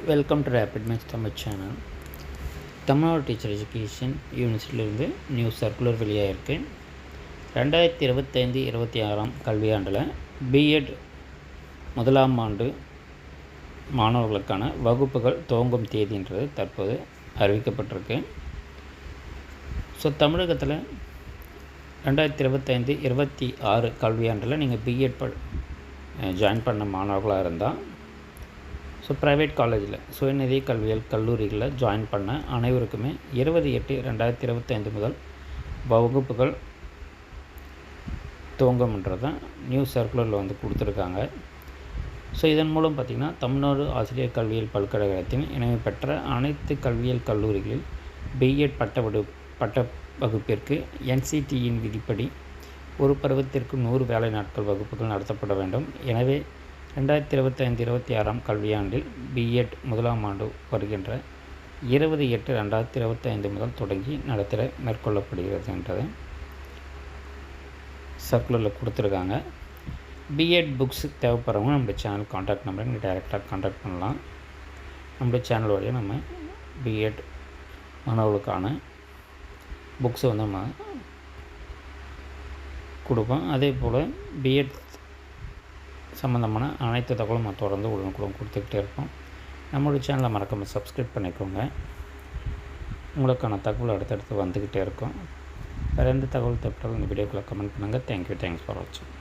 Welcome to rapid max Tamil channel. Tamil Nadu teacher education யூனிவர்சிட்டியிலிருந்து new circular வெளியாகிருக்கு. 2025-26 கல்வியாண்டில் பிஎட் முதலாம் ஆண்டு மாணவர்களுக்கான வகுப்புகள் துவங்கும் தேதின்றது தற்போது அறிவிக்கப்பட்டிருக்கு. ஸோ தமிழகத்தில் 2025-26 கல்வியாண்டில் நீங்கள் பிஎட் ஜாயின் பண்ண மாணவர்களாக இருந்தால், ஸோ ப்ரைவேட் காலேஜில் சுயநிதி கல்வியல் கல்லூரிகளில் ஜாயின் பண்ண அனைவருக்குமே 20/8/2025 முதல் வகுப்புகள் துவங்கும்ன்றது தான் நியூ சர்க்குலரில் வந்து கொடுத்துருக்காங்க. ஸோ இதன் மூலம் பார்த்திங்கன்னா தமிழ்நாடு ஆசிரியர் கல்வியியல் பல்கலைக்கழகத்தின் இணைவு பெற்ற அனைத்து கல்வியியல் கல்லூரிகளில் பிஎட் பட்ட வகுப்பிற்கு என்சிடியின் விதிப்படி ஒரு பருவத்திற்கு 100 வேலை நாட்கள் வகுப்புகள் நடத்தப்பட வேண்டும். எனவே 2025-26 கல்வியாண்டில் பிஎட் முதலாம் ஆண்டு வருகின்ற 20/8/2025 முதல் தொடங்கி நடத்த மேற்கொள்ளப்படுகிறது என்றதை சர்க்குலரில் கொடுத்துருக்காங்க. பிஎட் புக்ஸ் தேவைப்படுறவங்க நம்மளுடைய சேனல் கான்டாக்ட் நம்பரை நீங்கள் டைரெக்டாக கான்டாக்ட் பண்ணலாம். நம்மளுடைய சேனல் வழியாக நம்ம பிஎட் மாணவர்களுக்கான புக்ஸை வந்து நம்ம கொடுப்போம். அதே போல் பிஎட் சம்மந்தமான அனைத்து தகவலும் நம்ம தொடர்ந்து உடனுக்குடன் கொடுத்துக்கிட்டே இருப்போம். நம்மளுடைய சேனலை மறக்காமல் சப்ஸ்கிரைப் பண்ணிக்கோங்க. உங்களுக்கான தகவல் அடுத்தடுத்து வந்துக்கிட்டே இருக்கும். வேறு எந்த தகவல் தேவைப்பட்டாலும் இந்த வீடியோக்குள்ளே கமெண்ட் பண்ணுங்கள். தேங்க்யூ. தேங்க்ஸ் ஃபார் வாட்சிங்.